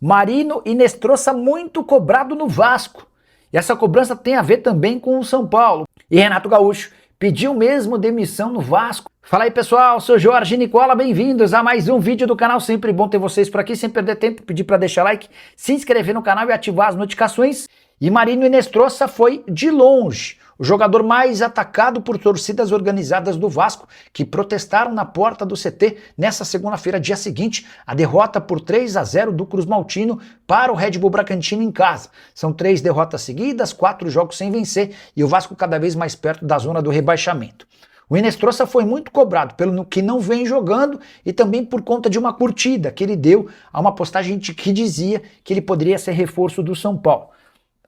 Marino e Inestrosa muito cobrado no Vasco. E essa cobrança tem a ver também com o São Paulo. E Renato Gaúcho pediu mesmo demissão no Vasco. Fala aí pessoal, sou Jorge Nicola, bem-vindos a mais um vídeo do canal. Sempre bom ter vocês por aqui, sem perder tempo, pedir para deixar like, se inscrever no canal e ativar as notificações. E Marino Inestrosa foi de longe o jogador mais atacado por torcidas organizadas do Vasco, que protestaram na porta do CT nessa segunda-feira, dia seguinte, a derrota por 3-0 do Cruz Maltino para o Red Bull Bragantino em casa. São 3 derrotas seguidas, 4 jogos sem vencer e o Vasco cada vez mais perto da zona do rebaixamento. O Inestrosa foi muito cobrado pelo que não vem jogando e também por conta de uma curtida que ele deu a uma postagem que dizia que ele poderia ser reforço do São Paulo.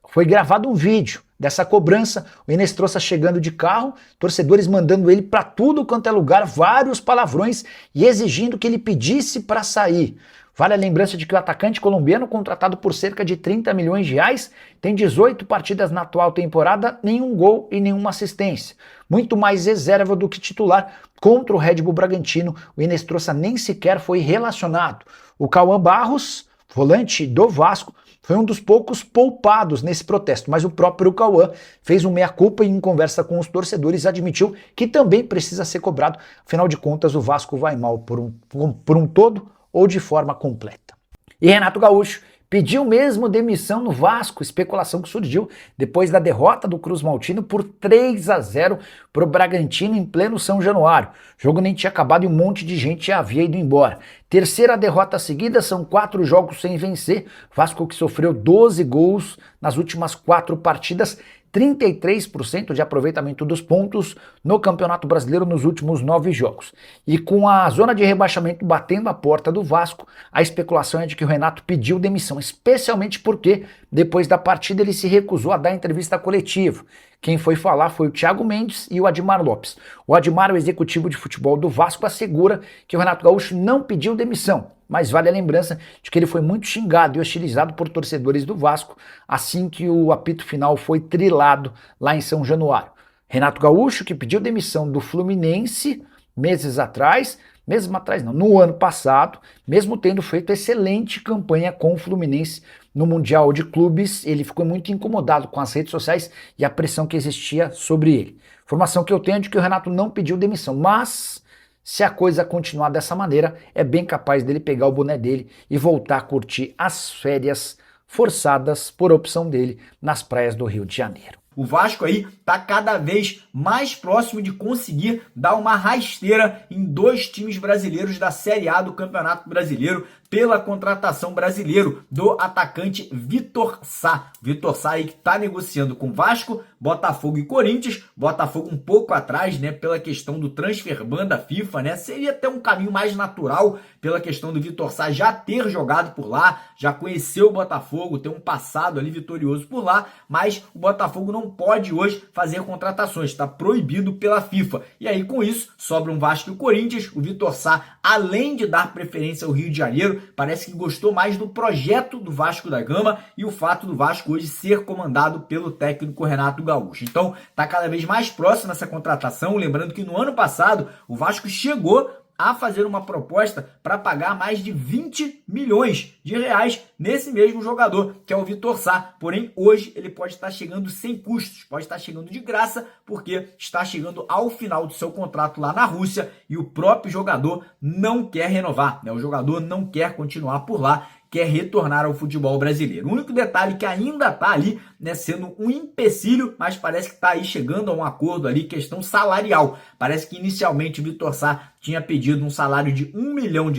Foi gravado um vídeo dessa cobrança, o Inestrosa chegando de carro, torcedores mandando ele para tudo quanto é lugar, vários palavrões e exigindo que ele pedisse para sair. Vale a lembrança de que o atacante colombiano, contratado por cerca de 30 milhões de reais, tem 18 partidas na atual temporada, nenhum gol e nenhuma assistência. Muito mais reserva do que titular. Contra o Red Bull Bragantino, o Inestrosa nem sequer foi relacionado. O Cauã Barros, volante do Vasco, foi um dos poucos poupados nesse protesto, mas o próprio Cauã fez um meia-culpa e em conversa com os torcedores admitiu que também precisa ser cobrado, afinal de contas o Vasco vai mal por um todo ou de forma completa. E Renato Gaúcho pediu mesmo demissão no Vasco, especulação que surgiu depois da derrota do Cruz Maltino por 3-0 para o Bragantino em pleno São Januário. O jogo nem tinha acabado e um monte de gente já havia ido embora. Terceira derrota seguida, são 4 jogos sem vencer. Vasco que sofreu 12 gols nas últimas 4 partidas, 33% de aproveitamento dos pontos no Campeonato Brasileiro nos últimos 9 jogos. E com a zona de rebaixamento batendo a porta do Vasco, a especulação é de que o Renato pediu demissão, especialmente porque depois da partida ele se recusou a dar entrevista coletiva. Quem foi falar foi o Thiago Mendes e o Admar Lopes. O Admar, o executivo de futebol do Vasco, assegura que o Renato Gaúcho não pediu demissão, mas vale a lembrança de que ele foi muito xingado e hostilizado por torcedores do Vasco assim que o apito final foi trilado lá em São Januário. Renato Gaúcho, que pediu demissão do Fluminense no ano passado, mesmo tendo feito excelente campanha com o Fluminense no Mundial de Clubes, ele ficou muito incomodado com as redes sociais e a pressão que existia sobre ele. Informação que eu tenho é de que o Renato não pediu demissão, mas se a coisa continuar dessa maneira, é bem capaz dele pegar o boné dele e voltar a curtir as férias forçadas por opção dele nas praias do Rio de Janeiro. O Vasco aí tá cada vez mais próximo de conseguir dar uma rasteira em 2 times brasileiros da Série A do Campeonato Brasileiro pela contratação brasileiro do atacante Vitor Sá. Vitor Sá aí que tá negociando com Vasco, Botafogo e Corinthians. Botafogo um pouco atrás, né, pela questão do transfer ban da FIFA, né? Seria até um caminho mais natural pela questão do Vitor Sá já ter jogado por lá, já conheceu o Botafogo, ter um passado ali vitorioso por lá, mas o Botafogo não pode hoje fazer contratações, está proibido pela FIFA. E aí com isso, sobra um Vasco e o Corinthians. O Vitor Sá, além de dar preferência ao Rio de Janeiro, parece que gostou mais do projeto do Vasco da Gama e o fato do Vasco hoje ser comandado pelo técnico Renato Gaúcho. Então, está cada vez mais próximo essa contratação, lembrando que no ano passado o Vasco chegou a fazer uma proposta para pagar mais de 20 milhões de reais nesse mesmo jogador, que é o Vitor Sá. Porém, hoje ele pode estar chegando sem custos, pode estar chegando de graça, porque está chegando ao final do seu contrato lá na Rússia e o próprio jogador não quer renovar, né? O jogador não quer continuar por lá, quer retornar ao futebol brasileiro. O único detalhe que ainda está ali, né, sendo um empecilho, mas parece que está aí chegando a um acordo ali, questão salarial. Parece que inicialmente o Vitor Sá tinha pedido um salário de R$1 milhão.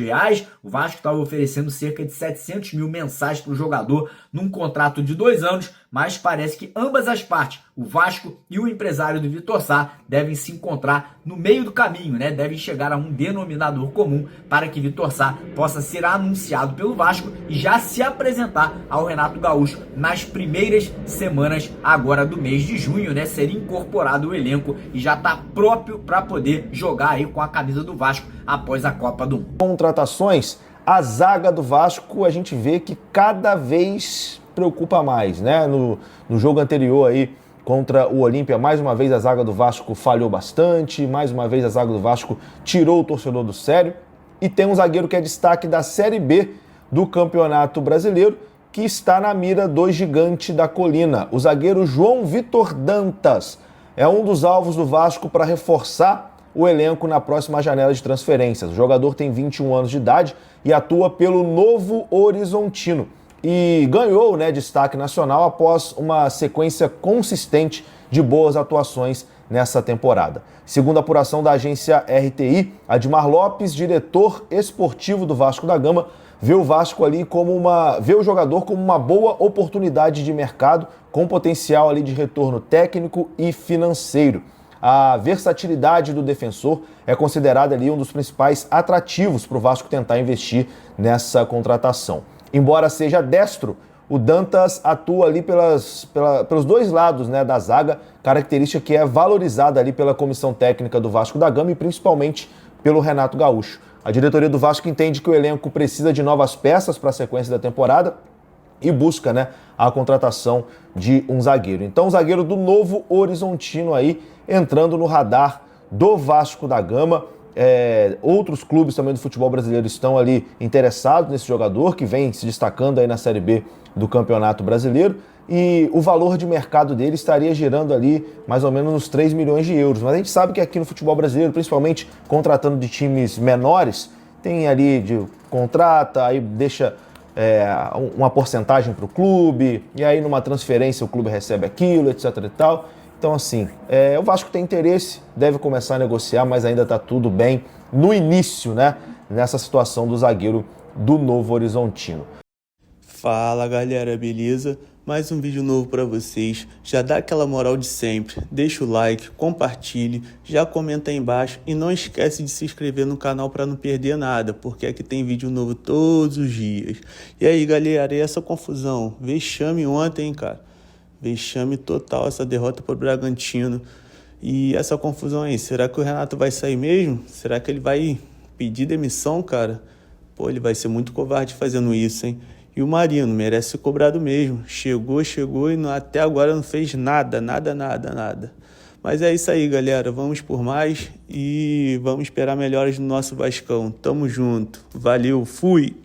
O Vasco estava oferecendo cerca de 700 mil mensais para o jogador num contrato de 2 anos, mas parece que ambas as partes, o Vasco e o empresário do Vitor Sá, devem se encontrar no meio do caminho, né? Devem chegar a um denominador comum para que Vitor Sá possa ser anunciado pelo Vasco e já se apresentar ao Renato Gaúcho nas primeiras semanas agora do mês de junho, né? Ser incorporado ao elenco e já está próprio para poder jogar aí com a camisa do Vasco após a Copa do Mundo. Contratações, a zaga do Vasco a gente vê que cada vez preocupa mais, né? No jogo anterior aí contra o Olímpia, mais uma vez a zaga do Vasco falhou bastante, mais uma vez a zaga do Vasco tirou o torcedor do sério. E tem um zagueiro que é destaque da Série B do Campeonato Brasileiro, que está na mira do gigante da colina. O zagueiro João Vitor Dantas é um dos alvos do Vasco para reforçar o elenco na próxima janela de transferências. O jogador tem 21 anos de idade e atua pelo Novo Horizontino e ganhou, destaque nacional após uma sequência consistente de boas atuações nessa temporada. Segundo a apuração da agência RTI, Admar Lopes, diretor esportivo do Vasco da Gama, vê o Vasco ali vê o jogador como uma boa oportunidade de mercado com potencial ali de retorno técnico e financeiro. A versatilidade do defensor é considerada ali um dos principais atrativos para o Vasco tentar investir nessa contratação. Embora seja destro, o Dantas atua ali pelos dois lados da zaga, característica que é valorizada ali pela comissão técnica do Vasco da Gama e principalmente pelo Renato Gaúcho. A diretoria do Vasco entende que o elenco precisa de novas peças para a sequência da temporada e busca a contratação de um zagueiro. Então o zagueiro do Novo Horizontino aí entrando no radar do Vasco da Gama. Outros clubes também do futebol brasileiro estão ali interessados nesse jogador que vem se destacando aí na Série B do Campeonato Brasileiro e o valor de mercado dele estaria girando ali mais ou menos uns 3 milhões de euros. Mas a gente sabe que aqui no futebol brasileiro, principalmente contratando de times menores, tem ali contrata, aí deixa uma porcentagem para o clube e aí numa transferência o clube recebe aquilo, etc e tal. Então, assim, o Vasco tem interesse, deve começar a negociar, mas ainda está tudo bem no início, nessa situação do zagueiro do Novo Horizontino. Fala, galera, beleza? Mais um vídeo novo para vocês. Já dá aquela moral de sempre, deixa o like, compartilhe, já comenta aí embaixo e não esquece de se inscrever no canal para não perder nada, porque aqui tem vídeo novo todos os dias. E aí, galera, e essa confusão? Vexame ontem, cara. Vexame total essa derrota para o Bragantino. E essa confusão aí, será que o Renato vai sair mesmo? Será que ele vai pedir demissão, cara? Pô, ele vai ser muito covarde fazendo isso, hein? E o Marino merece ser cobrado mesmo. Chegou e até agora não fez nada. Mas é isso aí, galera. Vamos por mais e vamos esperar melhoras do nosso Vascão. Tamo junto. Valeu, fui!